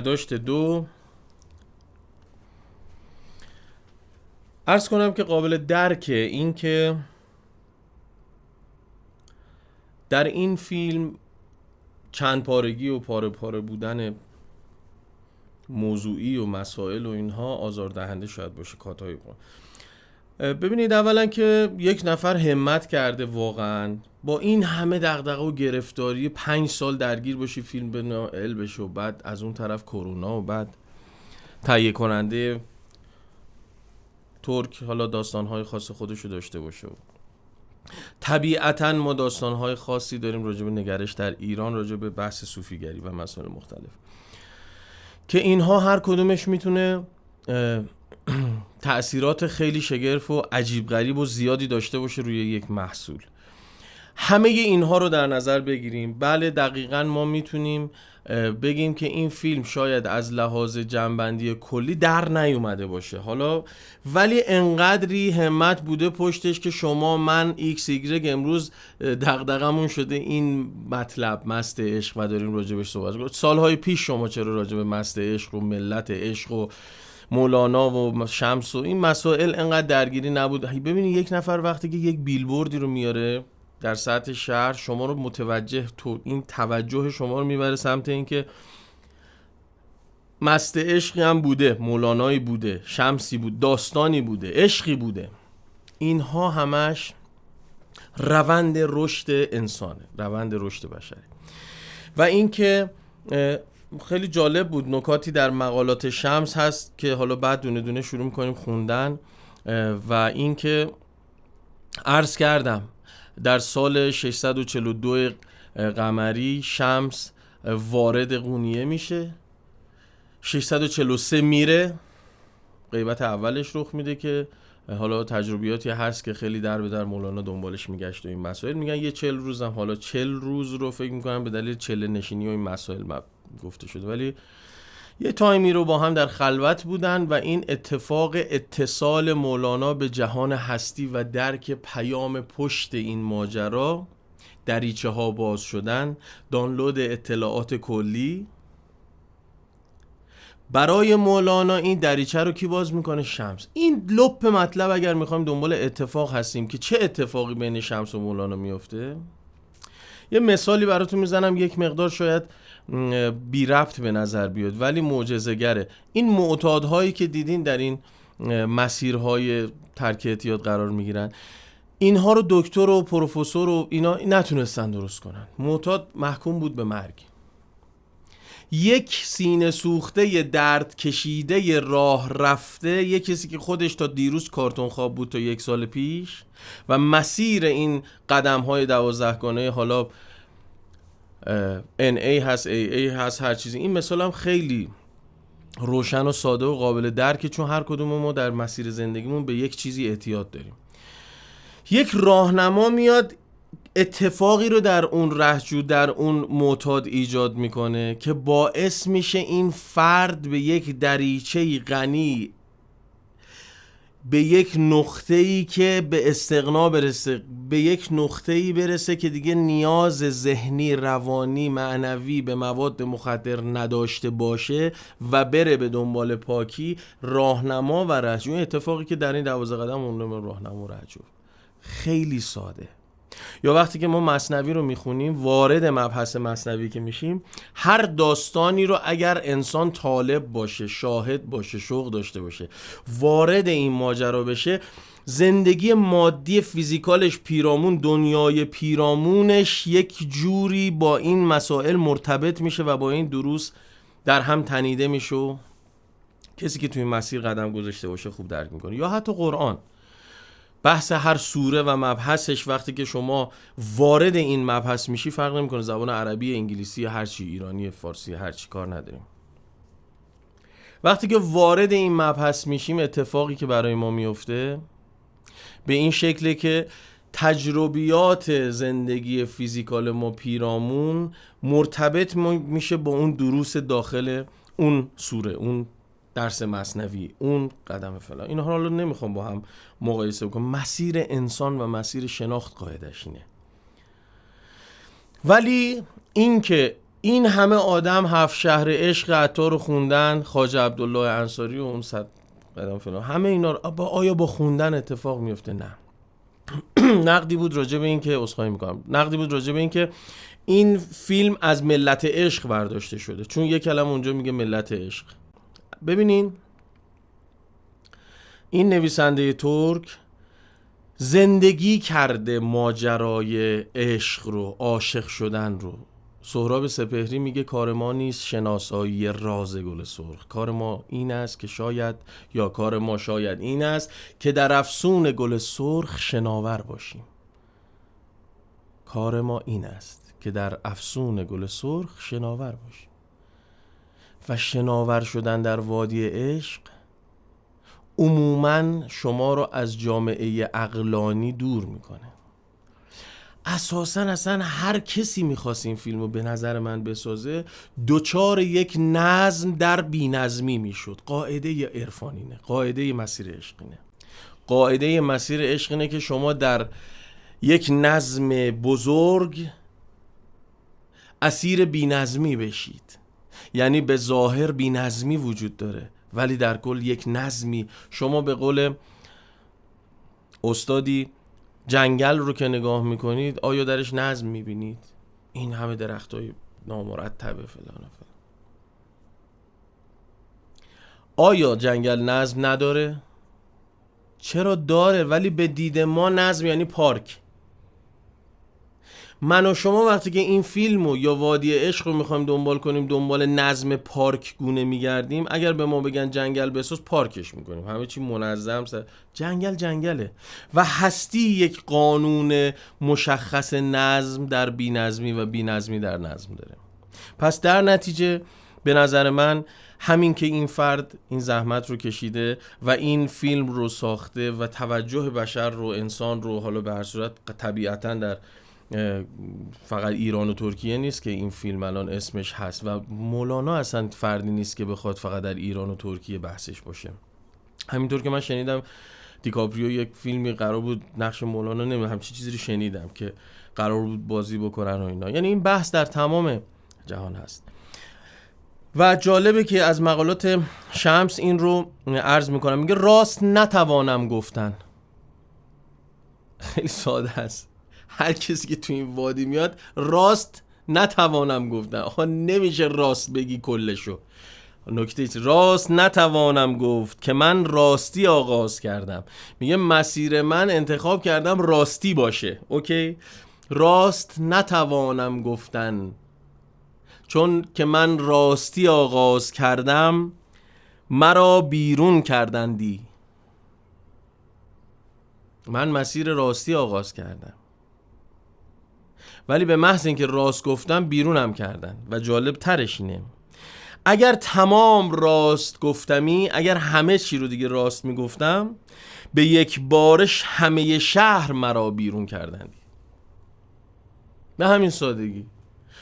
داشت دو، عرض کنم که قابل درکه این که در این فیلم چند پارگی و پاره پاره بودن موضوعی و مسائل و اینها آزاردهنده شاید باشه کاتای قرآن. ببینید اولا که یک نفر همت کرده واقعا با این همه دغدغه و گرفتاری 5 سال درگیر باشی فیلم به نائل بشه و بعد از اون طرف کرونا و بعد تهیه کننده ترک حالا داستانهای خاص خودشو داشته باشه. طبیعتاً ما داستانهای خاصی داریم راجع به نگرش در ایران، راجع به بحث صوفیگری و مسائل مختلف که اینها هر کدومش میتونه تأثیرات خیلی شگرف و عجیب غریب و زیادی داشته باشه روی یک محصول. همه اینها رو در نظر بگیریم، بله دقیقاً ما میتونیم بگیم که این فیلم شاید از لحاظ جنبندی کلی در نیومده باشه حالا، ولی انقدری همت بوده پشتش که شما من ایکس ایگرگ امروز دغدغمون شده این مطلب مست عشق و داریم راجبش صحبت کنیم. سالهای پیش شما چرا راجب مست عشق و ملت عشق و مولانا و شمس و این مسائل انقدر درگیری نبود؟ ببینید یک نفر وقتی که یک بیلبوردی رو میاره در سطح شهر، شما رو متوجه، تو این توجه شما رو میبره سمت این که مست عشقی هم بوده، مولانایی بوده، شمسی بود، داستانی بوده، عشقی بوده. اینها همش روند رشد انسانه، روند رشد بشری. و این که خیلی جالب بود نکاتی در مقالات شمس هست که حالا بعد دونه دونه شروع میکنیم خوندن. و این که عرض کردم در سال 642 قمری شمس وارد قونیه میشه، 643 میره، غیبت اولش رخ میده که حالا تجربیاتی هست که خیلی در به در مولانا دنبالش میگشت و این مسائل میگن یه 40 روز هم، حالا 40 روز رو فکر میکنم به دلیل 40 نشینی و این مسائل گفته شده، ولی یه تایمی رو با هم در خلوت بودن و این اتفاق اتصال مولانا به جهان هستی و درک پیام پشت این ماجرا، دریچه ها باز شدن، دانلود اطلاعات کلی برای مولانا. این دریچه رو کی باز میکنه؟ شمس. این لپ مطلب اگر میخوایم دنبال اتفاق هستیم که چه اتفاقی بین شمس و مولانا میفته، یه مثالی براتون میزنم، یک مقدار شاید بی ربط به نظر بیاد ولی معجزه‌گره. این معتادهایی که دیدین در این مسیرهای ترک اعتیاد قرار میگیرن، اینها رو دکتر و پروفسور و اینا نتونستن درست کنن. معتاد محکوم بود به مرگ. یک سینه سوخته، یه درد کشیده، یه راه رفته، یک کسی که خودش تا دیروز کارتون خواب بود تا 1 سال پیش و مسیر این قدم های 12 گانه حالا NA هست AA هست هر چیزی، این مثال هم خیلی روشن و ساده و قابل درکه، چون هر کدوم ما در مسیر زندگیمون به یک چیزی اعتیاد داریم. یک راهنما میاد اتفاقی رو در اون رهجو، در اون معتاد ایجاد میکنه که باعث میشه این فرد به یک دریچه غنی، به یک نقطه‌ای که به استغنا برسه، به یک نقطه‌ای برسه که دیگه نیاز ذهنی، روانی، معنوی به مواد مخدر نداشته باشه و بره به دنبال پاکی، راهنما و رهجو. اتفاقی که در این 12 قدم اون راهنما و رهجو خیلی ساده. یا وقتی که ما مثنوی رو میخونیم، وارد مبحث مثنوی که میشیم، هر داستانی رو اگر انسان طالب باشه، شاهد باشه، شوق داشته باشه، وارد این ماجرا بشه، زندگی مادی فیزیکالش پیرامون، دنیای پیرامونش یک جوری با این مسائل مرتبط میشه و با این دروس در هم تنیده میشه و کسی که توی مسیر قدم گذاشته باشه خوب درک میکنه. یا حتی قرآن، بحث هر سوره و مبحثش وقتی که شما وارد این مبحث میشی، فرق نمیکنه زبان عربی، انگلیسی، هر چی، ایرانی، فارسی، هر چی، کار نداریم. وقتی که وارد این مبحث میشیم، اتفاقی که برای ما میفته به این شکله که تجربیات زندگی فیزیکال ما پیرامون مرتبط میشه با اون دروس داخل اون سوره، اون درس مثنوی، اون قدم فلان. اینها رو نمیخوام با هم مقایسه بکنم. مسیر انسان و مسیر شناخت قاعدش اینه. ولی این که این همه آدم هفت شهر عشق عطار رو خوندن، خواجه عبدالله انصاری و اون 100 قدم فلان، همه اینا رو آیا با خوندن اتفاق میفته؟ نه. نقدی بود راجع به این که عذرخواهی میکنم، نقدی بود راجع به این که این فیلم از ملت عشق برداشته شده، چون یک کلمه اونجا میگه ملت عشق. ببینین این نویسنده ترک زندگی کرده ماجرای عشق رو، عاشق شدن رو. سهراب سپهری میگه کار ما نیست شناسایی راز گل سرخ، کار ما این است که شاید، یا کار ما شاید این است که در افسون گل سرخ شناور باشیم. کار ما این است که در افسون گل سرخ شناور باشیم. و شناور شدن در وادی عشق عموماً شما رو از جامعه عقلانی دور میکنه. اساساً اصلا هر کسی میخواست این فیلمو به نظر من بسازه دوچار یک نظم در بی‌نظمی میشد. قاعده عرفانینه، قاعده مسیر عشقینه. قاعده مسیر عشقینه که شما در یک نظم بزرگ اسیر بی‌نظمی بشید. یعنی به ظاهر بی‌نظمی وجود داره ولی در کل یک نظمی. شما به قول استادی جنگل رو که نگاه میکنید آیا درش نظم میبینید؟ این همه درختای نامرتبه فلان. آیا جنگل نظم نداره؟ چرا داره، ولی به دید ما نظم یعنی پارک. من و شما وقتی که این فیلمو یا وادی عشق رو میخوایم دنبال کنیم، دنبال نظم پارک گونه میگردیم. اگر به ما بگن جنگل بساز، پارکش میکنیم، همه چی منظم. جنگل جنگله و هستی یک قانون مشخص نظم در بی‌نظمی و بی‌نظمی در نظم داره. پس در نتیجه به نظر من همین که این فرد این زحمت رو کشیده و این فیلم رو ساخته و توجه بشر رو، انسان رو، حالا به هر صورت طبیعتاً در فقط ایران و ترکیه نیست که این فیلم الان اسمش هست و مولانا اصلا فردی نیست که بخواد فقط در ایران و ترکیه بحثش باشه. همینطور که من شنیدم دیکاپریو یک فیلمی قرار بود نقش مولانا، نمیدونم همچین چیزی رو شنیدم که قرار بود بازی بکنن و اینا. یعنی این بحث در تمام جهان هست و جالبه که از مقالات شمس این رو عرض میکنم. میگه راست نتوانم گفتن. خیلی ساده است. هر کسی که تو این وادی میاد راست نتوانم گفتن. آخه نمیشه راست بگی کلشو. نکته ایست راست نتوانم گفت که من راستی آغاز کردم. میگه مسیر من انتخاب کردم راستی باشه. اوکی؟ راست نتوانم گفتن چون که من راستی آغاز کردم مرا بیرون کردندی. من مسیر راستی آغاز کردم ولی به محض اینکه راست گفتم بیرونم کردن. و جالب ترش اینه اگر تمام راست گفتمی، اگر همه چی رو دیگه راست میگفتم، به یک بارش همه شهر مرا بیرون کردندی. به همین سادگی.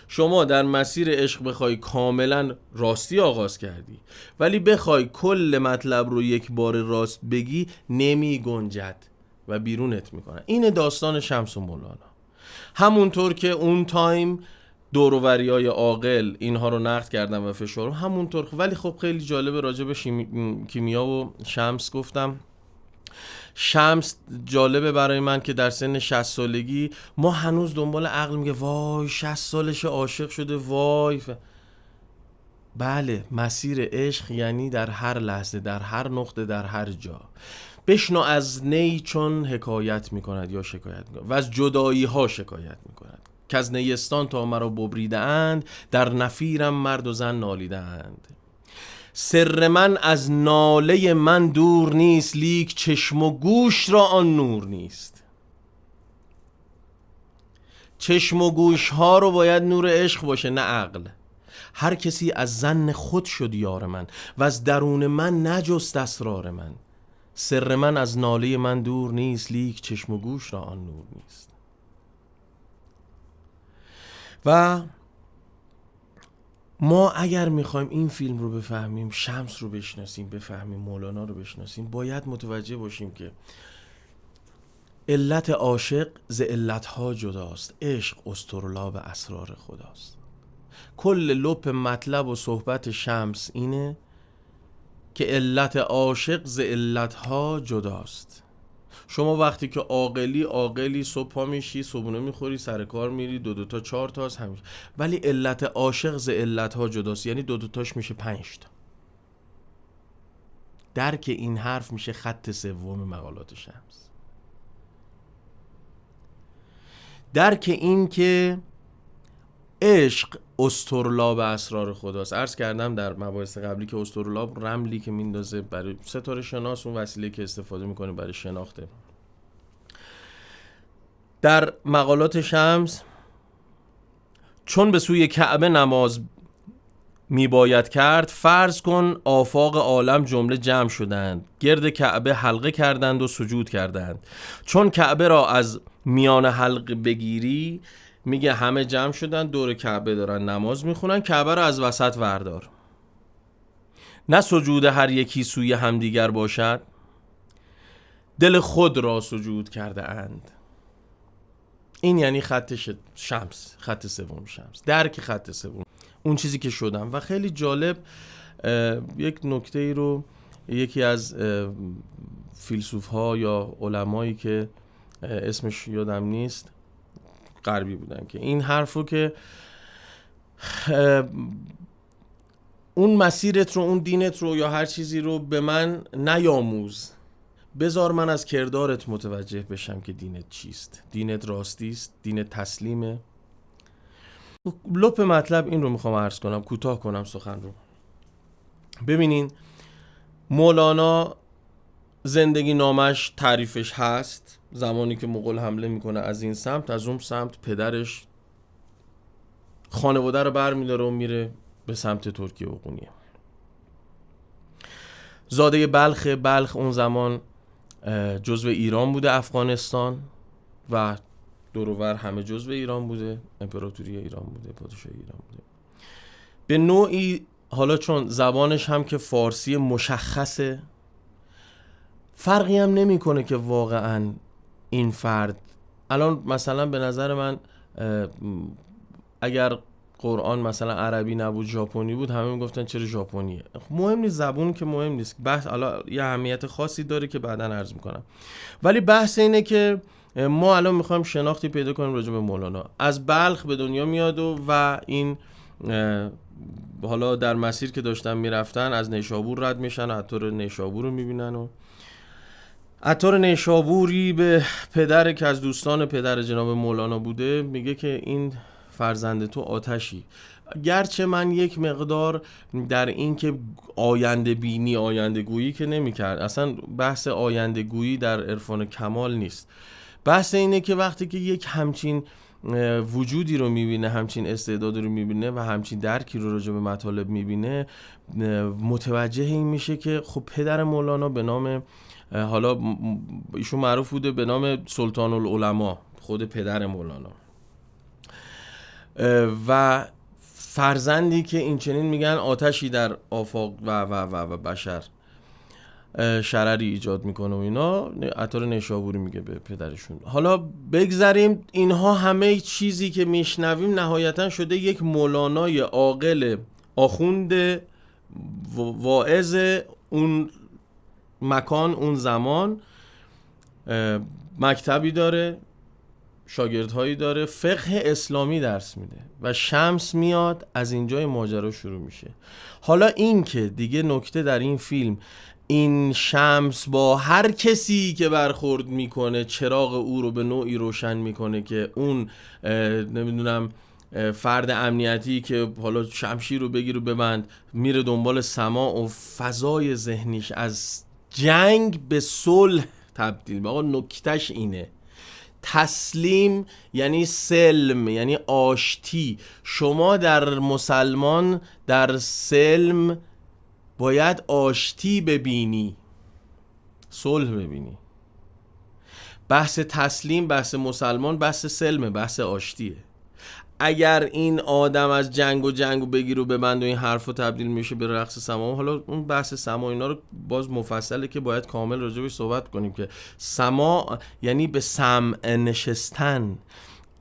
شما در مسیر عشق بخوای کاملا راستی آغاز کردی ولی بخوای کل مطلب رو یک بار راست بگی نمی گنجد و بیرونت میکنن. این داستان شمس و مولانا. همونطور که اون تایم دوروریای عاقل اینها رو نقد کردن و فشار همونطور. ولی خب خیلی جالبه راجع به کیمیا و شمس گفتم. شمس جالبه برای من که در سن 60 سالگی ما هنوز دنبال عقل میگه وای 60 سالش عاشق شده وای بله، مسیر عشق یعنی در هر لحظه، در هر نقطه، در هر جا. بشنو از نی چون حکایت میکند یا شکایت میکند و از جدایی ها شکایت میکند که از نیستان تا مرا ببریده اند، در نفیرم مرد و زن نالیده اند. سر من از ناله من دور نیست، لیک چشم و گوش را آن نور نیست. چشم و گوش ها رو باید نور عشق باشه نه عقل. هر کسی از ظن خود شد یار من و از درون من نجست اسرار من. سر من از ناله من دور نیست، لیک چشم و گوش را آن نور نیست. و ما اگر میخوایم این فیلم رو بفهمیم، شمس رو بشناسیم، بفهمیم مولانا رو بشناسیم، باید متوجه باشیم که علت عاشق ز علتها جداست. عشق اسطرلاب اسرار خداست. کل لپ مطلب و صحبت شمس اینه که علت عاشق ز علتها جداست. شما وقتی که عاقلی صبح پا میشی، صبحونه میخوری، سر کار میری، دو تا 4 تا هست همیشه، ولی علت عاشق ز علتها جداست، یعنی دو تاش میشه 5 تا. درک این حرف میشه خط سوم مقالات شمس. درک این که عشق اسطرلاب اسرار خداست. عرض کردم در مباحث قبلی که اسطرلاب رملی که میندازه برای ستاره شناس، اون وسیله که استفاده میکنه برای شناخته. در مقالات شمس چون به سوی کعبه نماز میباید کرد، فرض کن آفاق عالم جمله جمع شدند، گرد کعبه حلقه کردند و سجود کردند. چون کعبه را از میان حلقه بگیری، میگه همه جمع شدن دور کعبه دارن نماز میخونن، کعبه را از وسط وردار. نه سجود هر یکی سوی همدیگر باشد، دل خود را سجود کرده اند. این یعنی خط شمس، خط سوم شمس، درک خط سوم، اون چیزی که شدم. و خیلی جالب یک نکته ای رو یکی از فیلسوف ها یا علمایی که اسمش یادم نیست، غربی بودن، که این حرفو که اون مسیرت رو، اون دینت رو یا هر چیزی رو به من نیاموز، بذار من از کردارت متوجه بشم که دینت چیست، دینت راستیست، دینت تسلیمه. لپ مطلب این رو میخوام عرض کنم، کوتاه کنم سخن رو. ببینین مولانا زندگی نامش تعریفش هست، زمانی که مغول حمله میکنه از این سمت، از اون سمت پدرش خانواده رو برمیداره و میره به سمت ترکیه و قونیه. زاده بلخ اون زمان جزو ایران بوده، افغانستان و دوروبر همه جزو ایران بوده، امپراتوری ایران بوده، پادشاهی ایران بوده. به نوعی حالا چون زبانش هم که فارسی مشخصه، فرقی هم نمیکنه که واقعا این فرد، الان مثلا به نظر من اگر قرآن مثلا عربی نبود ژاپنی بود، همه میگفتن چرا ژاپنیه. مهم نیست، زبون که مهم نیست، بحث الان یه اهمیت خاصی داره که بعداً عرض میکنم. ولی بحث اینه که ما الان میخوایم شناختی پیدا کنیم راجع به مولانا. از بلخ به دنیا میاد و این حالا در مسیر که داشتن میرفتن از نیشابور رد میشن، عطار نیشابور رو میبینن و عطار نیشابوری به پدر که از دوستان پدر جناب مولانا بوده میگه که این فرزند تو آتشی. گرچه من یک مقدار در این که آینده بینی، آینده گویی که نمی کرد، اصلا بحث آینده گویی در عرفان کمال نیست. بحث اینه که وقتی که یک همچین وجودی رو میبینه، همچین استعدادی رو میبینه و همچین درکی رو راجع به مطالب میبینه، متوجه این میشه که خب پدر مولانا به نام، حالا ایشون معروف بوده به نام سلطان العلماء، خود پدر مولانا، و فرزندی که این چنین میگن آتشی در آفاق و بشر شرری ایجاد میکنه و اینا، عطار نیشابوری میگه به پدرشون. حالا بگذاریم اینها همه چیزی که میشنویم نهایتا شده یک مولانای عاقل، آخوند واعظ اون مکان، اون زمان، مکتبی داره، شاگردهایی داره، فقه اسلامی درس میده و شمس میاد، از اینجای ماجرا شروع میشه. حالا این که دیگه نکته در این فیلم، این شمس با هر کسی که برخورد میکنه چراغ او رو به نوعی روشن میکنه که اون نمیدونم فرد امنیتی که حالا شمشیر رو بگیر و ببند میره دنبال سما و فضای ذهنیش از جنگ به صلح تبدیل. آقا نکتهش اینه، تسلیم یعنی سلم، یعنی آشتی. شما در مسلمان در سلم باید آشتی ببینی، صلح ببینی. بحث تسلیم، بحث مسلمان، بحث سلمه، بحث آشتیه. اگر این آدم از جنگ و بگیر و ببند و این حرفو تبدیل میشه به رقص سما، حالا اون بحث سما اینا رو باز مفصله که باید کامل راجعش صحبت کنیم که سما یعنی به سمع نشستن.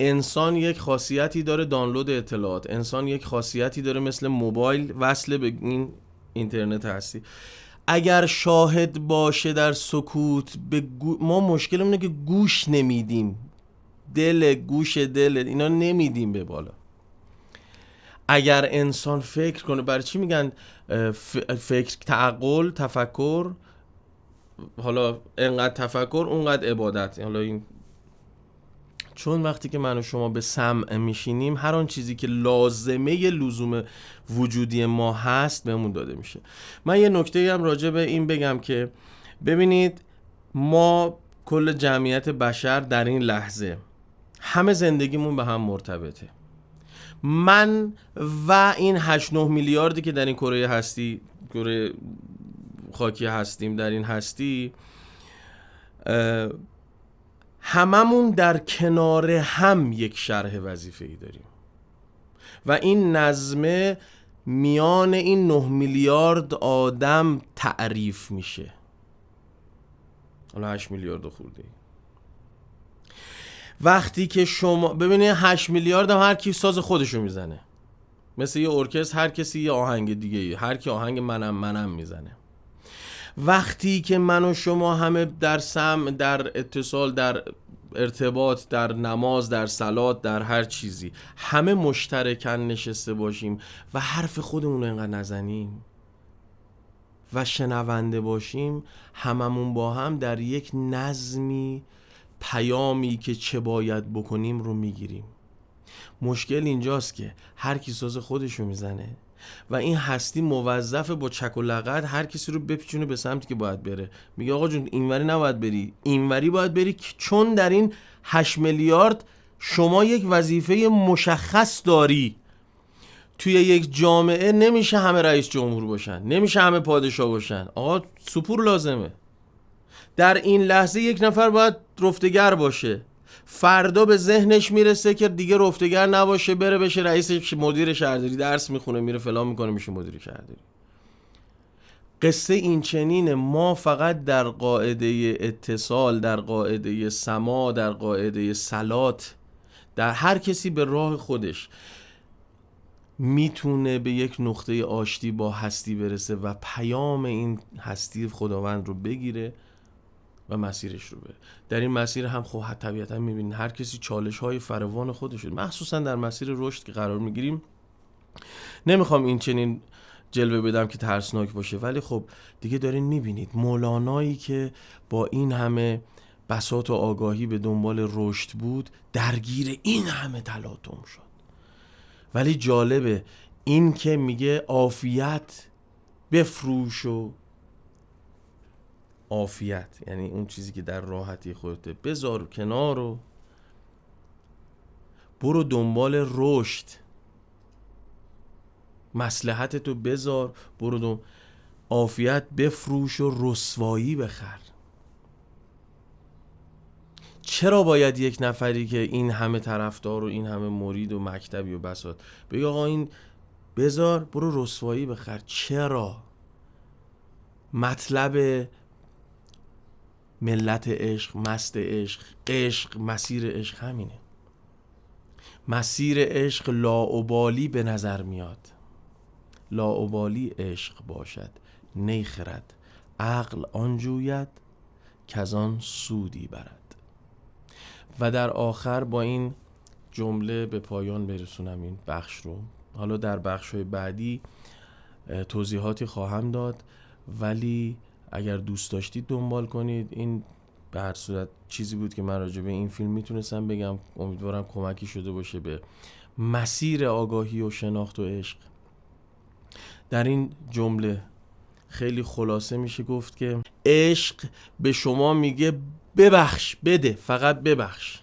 انسان یک خاصیتی داره دانلود اطلاعات، انسان یک خاصیتی داره مثل موبایل وصل به این اینترنت هستی. اگر شاهد باشه در سکوت ما مشکلمونه که گوش نمیدیم، گوش دل اینا نمیدیم به بالا. اگر انسان فکر کنه، برای چی میگن فکر، تعقل، تفکر، حالا انقدر تفکر اونقدر عبادت، حالا این چون وقتی که من و شما به سمع میشینیم هر آن چیزی که لازمه لزوم وجودی ما هست بهمون داده میشه. من یه نکته هم راجع به این بگم که ببینید ما کل جمعیت بشر در این لحظه همه زندگیمون به هم مرتبطه. من و این 8-9 میلیاردی که در این کره هستی، کره خاکی هستیم، در این هستی هممون در کنار هم یک شرح وظیفه‌ای داریم و این نظمه میان این 9 میلیارد آدم تعریف میشه. حالا 8 میلیارد خورده. وقتی که شما ببینید 8 میلیارد هم هر کی ساز خودشو میزنه، مثل یه ارکستر هر کسی یه آهنگ دیگه، هر کی آهنگ منم میزنه. وقتی که من و شما همه در سمع، در اتصال، در ارتباط، در نماز، در صلات، در هر چیزی همه مشترکاً نشسته باشیم و حرف خودمون رو اینقدر نزنیم و شنونده باشیم، هممون با هم در یک نظمی پیامی که چه باید بکنیم رو میگیریم. مشکل اینجاست که هر کی ساز خودشو میزنه و این هستی موظفه با چک و لغت هر کسی رو بپیچونه به سمتی که باید بره. میگه آقا جون اینوری نباید بری، اینوری باید بری، چون در این 8 میلیارد شما یک وظیفه مشخص داری. توی یک جامعه نمیشه همه رئیس جمهور باشن، نمیشه همه پادشاه باشن. آقا سپور لازمه. در این لحظه یک نفر باید رفتگر باشه، فردا به ذهنش میرسه که دیگه رفتگر نباشه، بره بشه رئیس مدیر شهرداری، درس میخونه، میره فلان میکنه، میشه مدیر شهرداری. قصه این چنینه. ما فقط در قاعده اتصال، در قاعده سما، در قاعده صلات، در هر کسی به راه خودش میتونه به یک نقطه آشتی با هستی برسه و پیام این هستی خداوند رو بگیره و مسیرش رو بره. در این مسیر هم خب طبیعتا میبینید هر کسی چالش های فراوان خودشه، مخصوصا در مسیر رشد که قرار میگیریم. نمیخوام این چنین جلوه بدم که ترسناک باشه، ولی خب دیگه دارین میبینید مولانایی که با این همه بساط و آگاهی به دنبال رشد بود درگیر این همه تلاطم شد. ولی جالبه این که میگه عافیت بفروش، و عافیت یعنی اون چیزی که در راحتی خودته بذار کنار و برو دنبال رشد، مصلحتتو بذار، برو عافیت بفروش و رسوایی بخر. چرا باید یک نفری که این همه طرفدار و این همه مرید و مکتبی و بساط بگه آقا این بذار برو رسوایی بخر؟ چرا؟ مطلب ملت عشق، مست عشق، عشق، مسیر عشق همینه. مسیر عشق لاابالی به نظر میاد، لاابالی عشق باشد نی خرد، عقل آن جوید کزان سودی برد. و در آخر با این جمله به پایان برسونم این بخش رو. حالا در بخش‌های بعدی توضیحاتی خواهم داد، ولی اگر دوست داشتید دنبال کنید. این به هر صورت چیزی بود که من راجع به این فیلم میتونستم بگم. امیدوارم کمکی شده باشه به مسیر آگاهی و شناخت و عشق. در این جمله خیلی خلاصه میشه گفت که عشق به شما میگه ببخش، بده، فقط ببخش.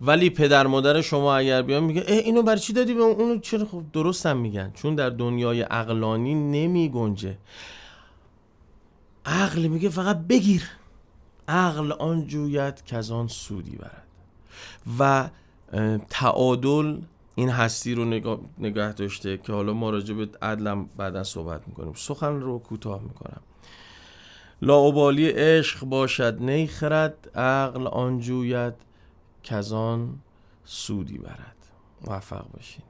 ولی پدر مادر شما اگر بیان میگه اینو برای چی دادی به اونو؟ چرا؟ خب درست هم میگن، چون در دنیای عقلانی نمی گنجه. عقل میگه فقط بگیر، عقل آن جوید که از آن سودی برد. و تعادل این هستی رو نگه داشته که حالا ما راجع به عدلم بعدا صحبت میکنیم. سخن رو کوتاه میکنم. لاابالی عشق باشد نی خرد، عقل آن جوید کزان سودی برد. موفق باشین.